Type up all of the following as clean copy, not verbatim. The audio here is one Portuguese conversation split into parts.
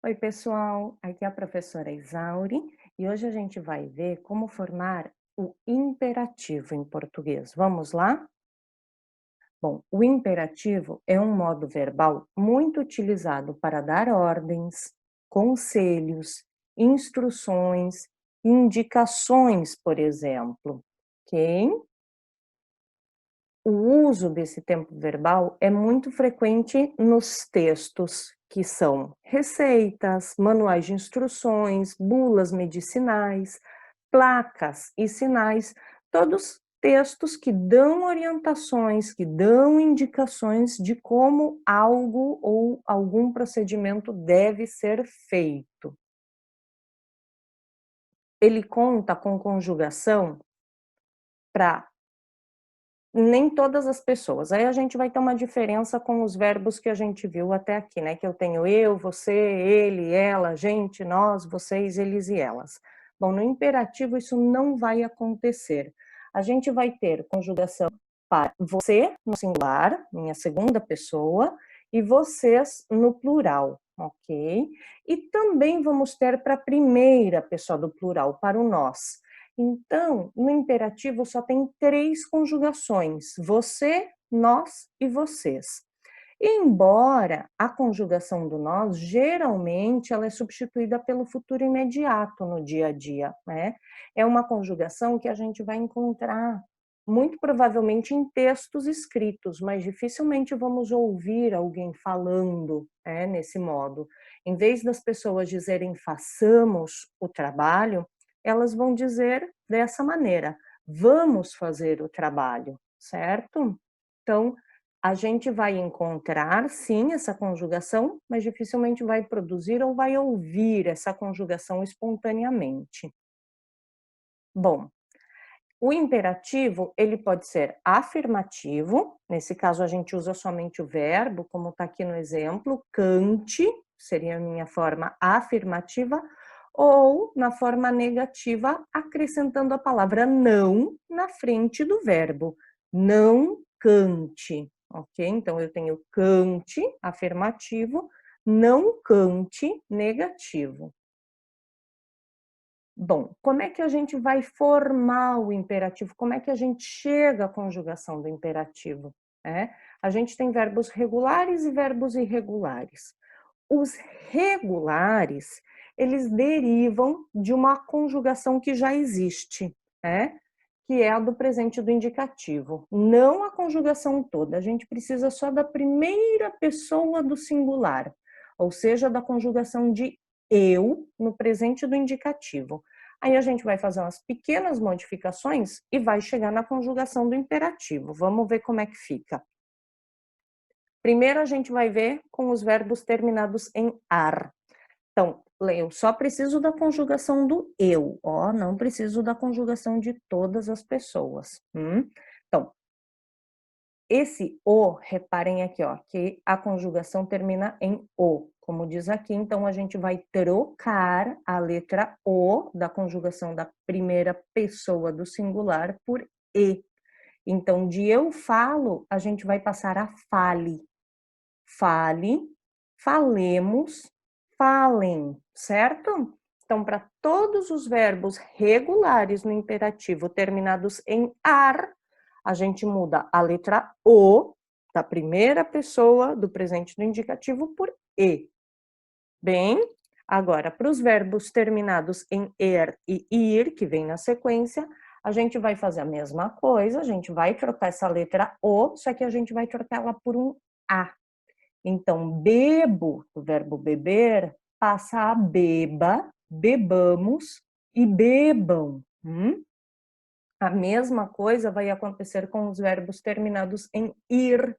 Oi, pessoal, aqui é a professora Isauri e hoje a gente vai ver como formar o imperativo em português. Vamos lá? Bom, o imperativo é um modo verbal muito utilizado para dar ordens, conselhos, instruções, indicações, por exemplo. Ok? O uso desse tempo verbal é muito frequente nos textos, que são receitas, manuais de instruções, bulas medicinais, placas e sinais, todos textos que dão orientações, que dão indicações de como algo ou algum procedimento deve ser feito. Ele conta com conjugação para nem todas as pessoas. Aí a gente vai ter uma diferença com os verbos que a gente viu até aqui, né, que eu tenho eu, você, ele, ela, gente, nós, vocês, eles e elas. Bom, no imperativo isso não vai acontecer. A gente vai ter conjugação para você no singular, minha segunda pessoa, e vocês no plural, ok? E também vamos ter para a primeira pessoa do plural, para o nós. Então, no imperativo só tem 3 conjugações: você, nós e vocês. Embora a conjugação do nós, geralmente, ela é substituída pelo futuro imediato no dia a dia, né? É uma conjugação que a gente vai encontrar muito provavelmente em textos escritos, mas dificilmente vamos ouvir alguém falando, né, nesse modo. Em vez das pessoas dizerem façamos o trabalho, elas vão dizer dessa maneira: vamos fazer o trabalho, certo? Então, a gente vai encontrar sim essa conjugação, mas dificilmente vai produzir ou vai ouvir essa conjugação espontaneamente. Bom, o imperativo, ele pode ser afirmativo, nesse caso a gente usa somente o verbo, como está aqui no exemplo, cante, seria a minha forma afirmativa, ou na forma negativa, acrescentando a palavra não na frente do verbo. Não cante, ok? Então eu tenho cante, afirmativo, não cante, negativo. Bom, como é que a gente vai formar o imperativo? Como é que a gente chega à conjugação do imperativo? A gente tem verbos regulares e verbos irregulares. Os regulares, eles derivam de uma conjugação que já existe, né? Que é a do presente do indicativo. Não a conjugação toda, a gente precisa só da primeira pessoa do singular, ou seja, da conjugação de eu no presente do indicativo. Aí a gente vai fazer umas pequenas modificações e vai chegar na conjugação do imperativo. Vamos ver como é que fica. Primeiro a gente vai ver com os verbos terminados em ar. Então, eu só preciso da conjugação do eu, ó, não preciso da conjugação de todas as pessoas. Então, esse o, reparem aqui, ó, que a conjugação termina em o, como diz aqui, então a gente vai trocar a letra o da conjugação da primeira pessoa do singular por e. Então, de eu falo, a gente vai passar a fale. Fale, falemos, falem, certo? Então, para todos os verbos regulares no imperativo terminados em ar, a gente muda a letra o da primeira pessoa do presente do indicativo por e. Bem, agora para os verbos terminados em er e ir, que vem na sequência, a gente vai fazer a mesma coisa, a gente vai trocar essa letra o, só que a gente vai trocar ela por um a. Então, bebo, o verbo beber, passa a beba, bebamos e bebam. A mesma coisa vai acontecer com os verbos terminados em ir.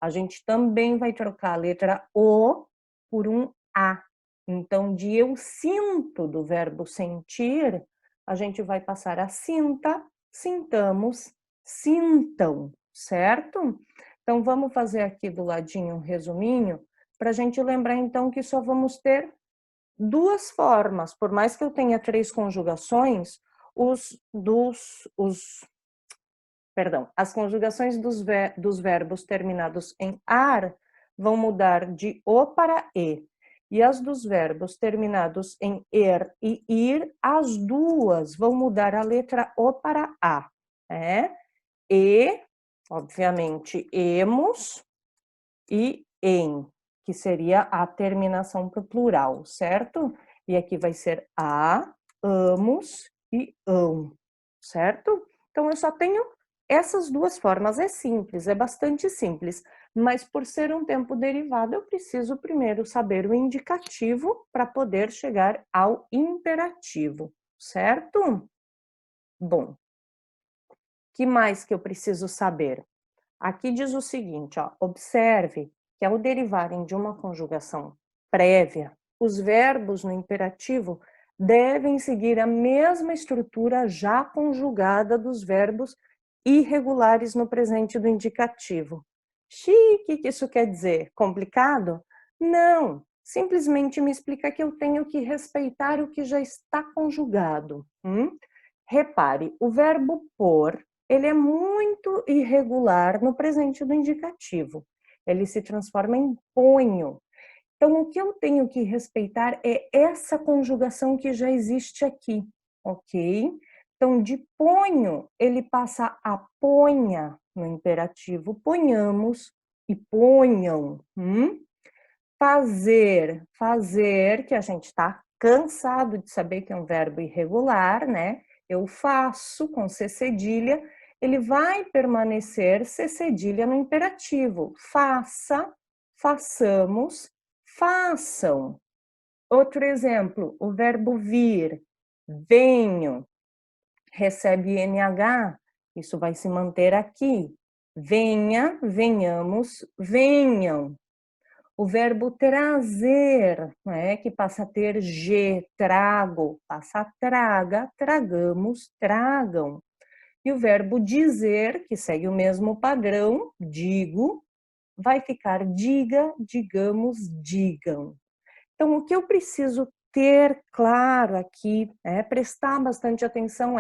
A gente também vai trocar a letra o por um a. Então, de eu sinto do verbo sentir, a gente vai passar a sinta, sintamos, sintam, certo? Então, vamos fazer aqui do ladinho um resuminho, para a gente lembrar então que só vamos ter 2 formas, por mais que eu tenha 3 conjugações, as conjugações dos verbos terminados em ar vão mudar de o para e. E as dos verbos terminados em er e ir, as duas vão mudar a letra O para A. E, obviamente, emos e em, que seria a terminação para o plural, certo? E aqui vai ser a, amos e ão, certo? Então, eu só tenho essas duas formas. É simples, é bastante simples, mas por ser um tempo derivado, eu preciso primeiro saber o indicativo para poder chegar ao imperativo, certo? Bom, que mais que eu preciso saber? Aqui diz o seguinte, ó, observe que ao derivarem de uma conjugação prévia, os verbos no imperativo devem seguir a mesma estrutura já conjugada dos verbos irregulares no presente do indicativo. Chique, que isso quer dizer? Complicado? Não, simplesmente me explica que eu tenho que respeitar o que já está conjugado. Repare, o verbo por ele é muito irregular no presente do indicativo. Ele se transforma em ponho. Então, o que eu tenho que respeitar é essa conjugação que já existe aqui, ok? Então, de ponho, ele passa a ponha no imperativo, ponhamos e ponham. Fazer, que a gente está cansado de saber que é um verbo irregular, né? Eu faço com C cedilha, ele vai permanecer C cedilha no imperativo. Faça, façamos, façam. Outro exemplo, o verbo vir, venho, recebe NH, isso vai se manter aqui. Venha, venhamos, venham. O verbo trazer, né, que passa a ter G, trago, passa a traga, tragamos, tragam. E o verbo dizer, que segue o mesmo padrão, digo, vai ficar diga, digamos, digam. Então, o que eu preciso ter claro aqui, prestar bastante atenção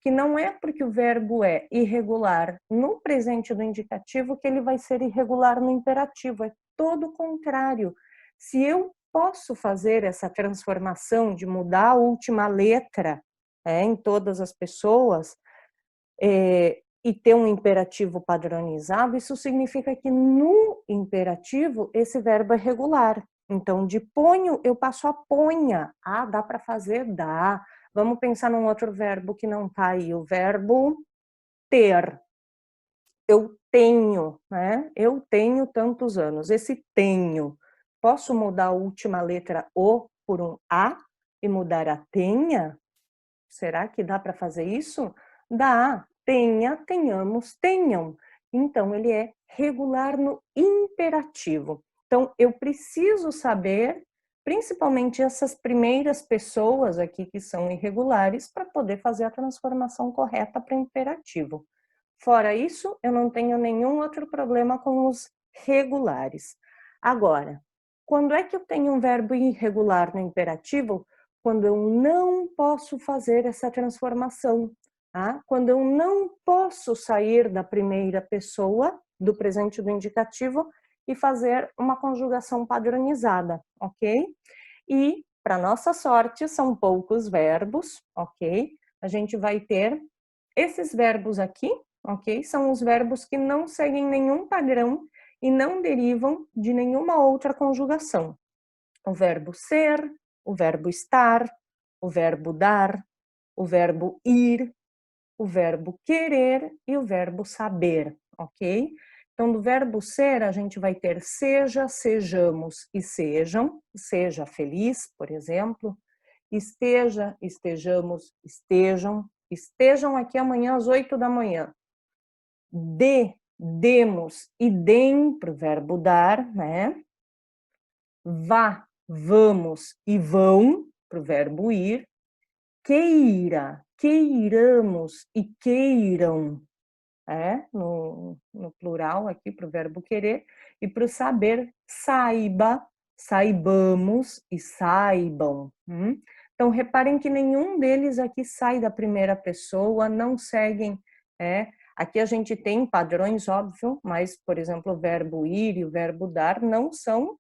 que não é porque o verbo é irregular no presente do indicativo que ele vai ser irregular no imperativo, é todo o contrário. Se eu posso fazer essa transformação de mudar a última letra em todas as pessoas, e ter um imperativo padronizado, isso significa que no imperativo esse verbo é regular. Então, de ponho, eu passo a ponha. Ah, dá para fazer? Dá. Vamos pensar num outro verbo que não está aí, o verbo ter. Eu tenho, né? Eu tenho tantos anos. Esse tenho. Posso mudar a última letra O por um A e mudar a tenha? Será que dá para fazer isso? Dá. Tenha, tenhamos, tenham. Então, ele é regular no imperativo. Então, eu preciso saber, principalmente essas primeiras pessoas aqui que são irregulares, para poder fazer a transformação correta para o imperativo. Fora isso, eu não tenho nenhum outro problema com os regulares. Agora, quando é que eu tenho um verbo irregular no imperativo? Quando eu não posso fazer essa transformação, tá? Quando eu não posso sair da primeira pessoa do presente do indicativo e fazer uma conjugação padronizada, ok? E, para nossa sorte, são poucos verbos, ok? A gente vai ter esses verbos aqui, ok? São os verbos que não seguem nenhum padrão e não derivam de nenhuma outra conjugação. O verbo ser, o verbo estar, o verbo dar, o verbo ir, o verbo querer e o verbo saber, ok? Então, do verbo ser, a gente vai ter seja, sejamos e sejam, seja feliz, por exemplo, esteja, estejamos, estejam, estejam aqui amanhã às 8 da manhã. Demos e deem, para o verbo dar, né? Vá, vamos e vão, para o verbo ir. Queira, queiramos e queiram, no plural aqui para o verbo querer. E para o saber, saiba, saibamos e saibam. Então, reparem que nenhum deles aqui sai da primeira pessoa, não seguem. Aqui a gente tem padrões, óbvio, mas, por exemplo, o verbo ir e o verbo dar não são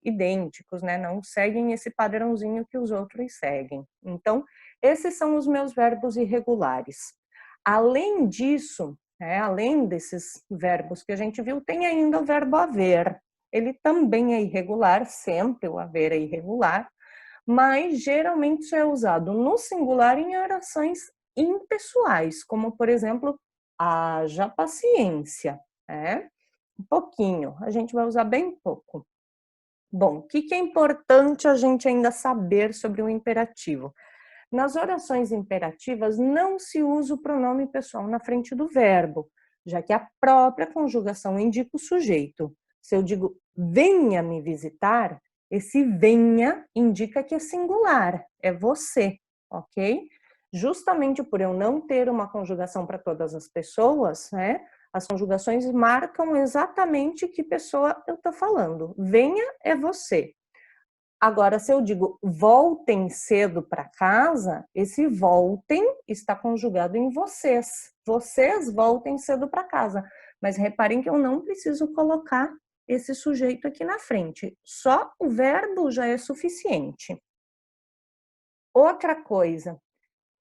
idênticos, né? Não seguem esse padrãozinho que os outros seguem. Então, esses são os meus verbos irregulares. Além disso, além desses verbos que a gente viu, tem ainda o verbo haver. Ele também é irregular, sempre o haver é irregular, mas geralmente isso é usado no singular em orações impessoais, como, por exemplo, haja paciência, um pouquinho, a gente vai usar bem pouco. Bom, o que é importante a gente ainda saber sobre o imperativo? Nas orações imperativas, não se usa o pronome pessoal na frente do verbo, já que a própria conjugação indica o sujeito. Se eu digo venha me visitar, esse venha indica que é singular, é você, ok? Justamente por eu não ter uma conjugação para todas as pessoas, as conjugações marcam exatamente que pessoa eu estou falando. Venha é você. Agora, se eu digo voltem cedo para casa, esse voltem está conjugado em vocês. Vocês voltem cedo para casa. Mas reparem que eu não preciso colocar esse sujeito aqui na frente. Só o verbo já é suficiente. Outra coisa,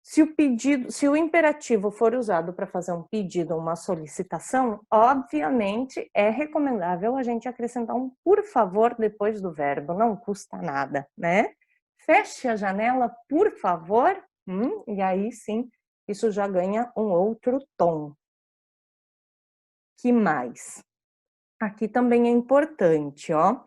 se o imperativo for usado para fazer um pedido ou uma solicitação, obviamente é recomendável a gente acrescentar um por favor depois do verbo, não custa nada, né? Feche a janela, por favor, e aí sim, isso já ganha um outro tom. Que mais? Aqui também é importante, ó.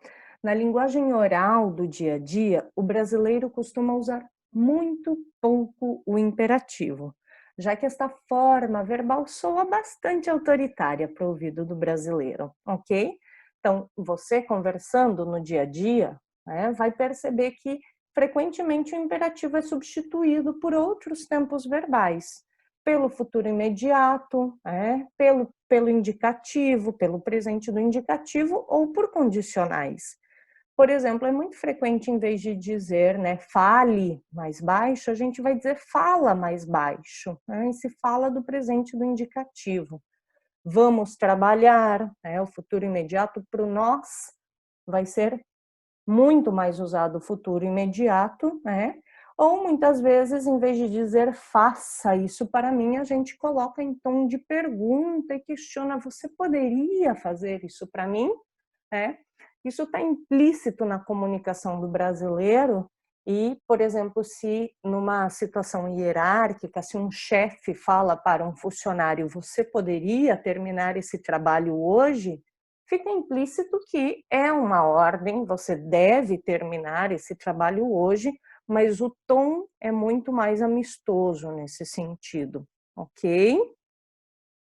Na linguagem oral do dia a dia, o brasileiro costuma usar muito pouco o imperativo, já que esta forma verbal soa bastante autoritária para o ouvido do brasileiro, ok? Então, você conversando no dia a dia, vai perceber que frequentemente o imperativo é substituído por outros tempos verbais, pelo futuro imediato, pelo indicativo, pelo presente do indicativo ou por condicionais. Por exemplo, é muito frequente, em vez de dizer, fale mais baixo, a gente vai dizer fala mais baixo. E se fala do presente do indicativo. Vamos trabalhar, o futuro imediato para o nós vai ser muito mais usado o futuro imediato, ou muitas vezes, em vez de dizer faça isso para mim, a gente coloca em tom de pergunta e questiona, você poderia fazer isso para mim? Isso está implícito na comunicação do brasileiro e, por exemplo, se numa situação hierárquica, se um chefe fala para um funcionário, você poderia terminar esse trabalho hoje? Fica implícito que é uma ordem, você deve terminar esse trabalho hoje, mas o tom é muito mais amistoso nesse sentido, ok?